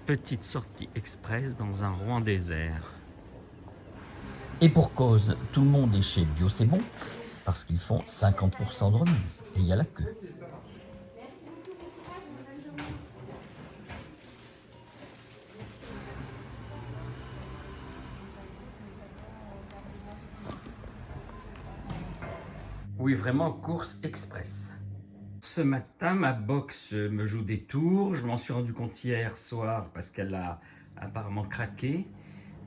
Petite sortie express dans un Rouen désert. Et pour cause, tout le monde est chez Bio C'est Bon, parce qu'ils font 50% de remise. Et il y a la queue. Oui, vraiment course express. Ce matin, ma box me joue des tours. Je m'en suis rendu compte hier soir parce qu'elle a apparemment craqué.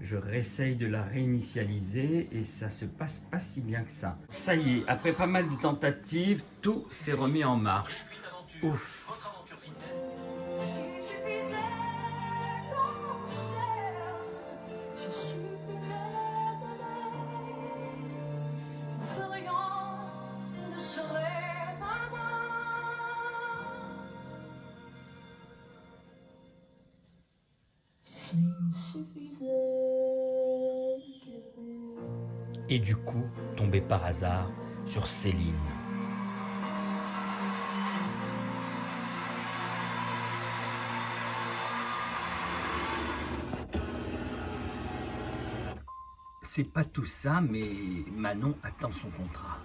Je réessaye de la réinitialiser et ça se passe pas si bien que ça. Ça y est, après pas mal de tentatives, tout s'est remis en marche. Ouf. Et du coup, tombé par hasard sur Céline. C'est pas tout ça, mais Manon attend son contrat.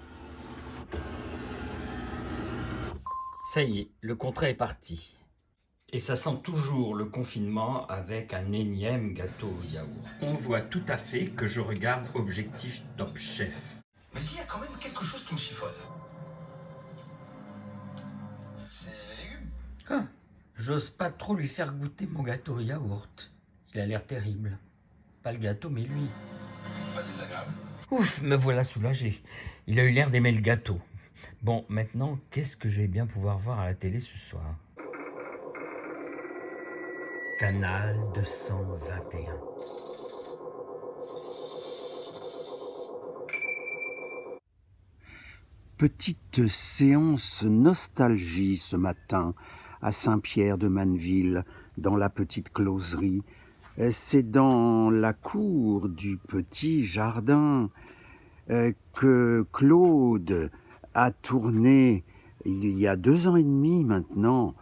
Ça y est, le contrat est parti. Et ça sent toujours le confinement avec un énième gâteau au yaourt. On voit tout à fait que je regarde Objectif Top Chef. Mais il y a quand même quelque chose qui me chiffonne. C'est les légumes. Ah, j'ose pas trop lui faire goûter mon gâteau au yaourt. Il a l'air terrible. Pas le gâteau, mais lui. Pas désagréable. Ouf, me voilà soulagé. Il a eu l'air d'aimer le gâteau. Bon, maintenant, qu'est-ce que je vais bien pouvoir voir à la télé ce soir? Canal 221. Petite séance nostalgie ce matin à Saint-Pierre-de-Maneville, dans la petite closerie. C'est dans la cour du petit jardin que Claude a tourné il y a 2 ans et demi maintenant,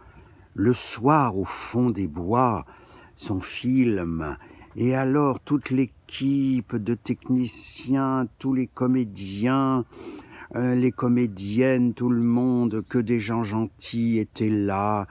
Le soir au fond des bois, son film. Et alors toute l'équipe de techniciens, tous les comédiens, les comédiennes, tout le monde, que des gens gentils étaient là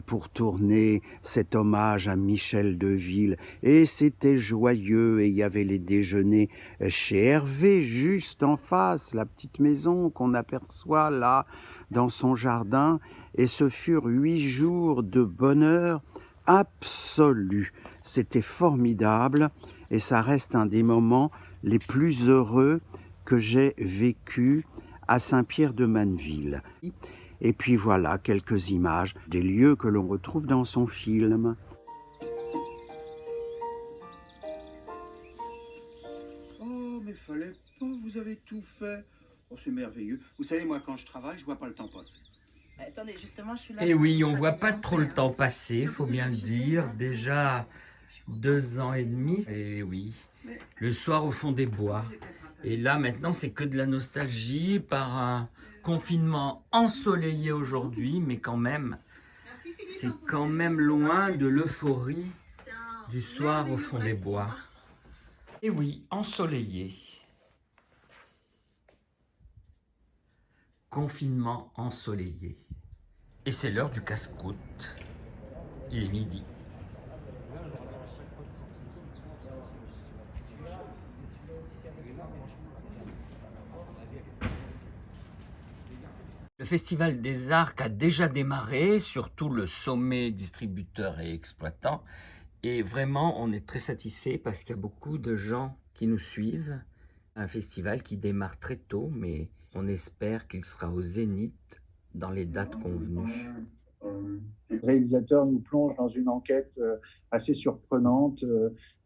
pour tourner cet hommage à Michel Deville. Et c'était joyeux, et il y avait les déjeuners chez Hervé, juste en face, la petite maison qu'on aperçoit là, dans son jardin. Et ce furent 8 jours de bonheur absolu. C'était formidable, et ça reste un des moments les plus heureux que j'ai vécu à Saint-Pierre-de-Maneville. Et puis voilà quelques images des lieux que l'on retrouve dans son film. Oh, mais fallait pas, vous avez tout fait. Oh, c'est merveilleux. Vous savez, moi, quand je travaille, je vois pas le temps passer. Attendez, justement, je suis là. Et oui, on voit pas trop le temps passer, faut bien le dire. Déjà 2 ans et demi. Et oui, le soir au fond des bois. Et là, maintenant, c'est que de la nostalgie par un confinement ensoleillé aujourd'hui, mais quand même, c'est quand même loin de l'euphorie du soir au fond des bois. Et oui, ensoleillé. Confinement ensoleillé. Et c'est l'heure du casse-croûte. Il est midi. Le Festival des Arcs a déjà démarré, surtout le sommet distributeurs et exploitants. Et vraiment, on est très satisfait parce qu'il y a beaucoup de gens qui nous suivent. Un festival qui démarre très tôt, mais on espère qu'il sera au zénith dans les dates convenues. Le réalisateur nous plonge dans une enquête assez surprenante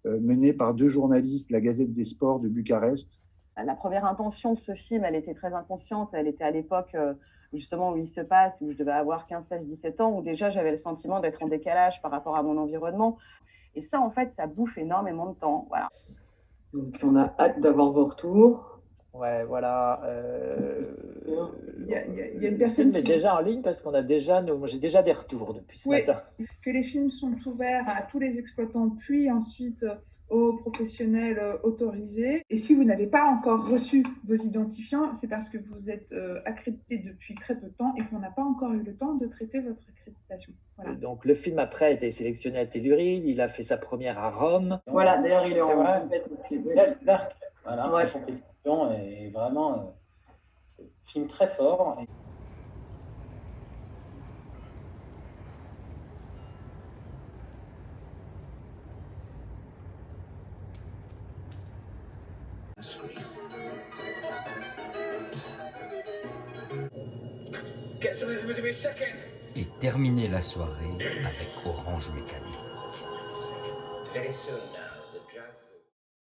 menée par 2 journalistes de la Gazette des Sports de Bucarest. La première intention de ce film, elle était très inconsciente. Elle était à l'époque, justement, où il se passe, où je devais avoir 15, 16, 17 ans, où déjà j'avais le sentiment d'être en décalage par rapport à mon environnement. Et ça, en fait, ça bouffe énormément de temps. Voilà. Donc, on a hâte d'avoir vos retours. Ouais, voilà. Il y a une Le personne film est qui déjà en ligne parce qu'on a déjà, j'ai déjà des retours depuis ce Oui, matin. que les films sont ouverts à tous les exploitants, puis ensuite aux professionnels autorisés. Et si vous n'avez pas encore reçu vos identifiants, c'est parce que vous êtes accrédité depuis très peu de temps et qu'on n'a pas encore eu le temps de traiter votre accréditation. Voilà. Donc le film après a été sélectionné à Telluride, il a fait sa première à Rome. Voilà, d'ailleurs il est en vrai. compète aussi. Voilà, Ouais. la compétition est vraiment film très fort. Et terminer la soirée avec Orange Mécanique. Very soon.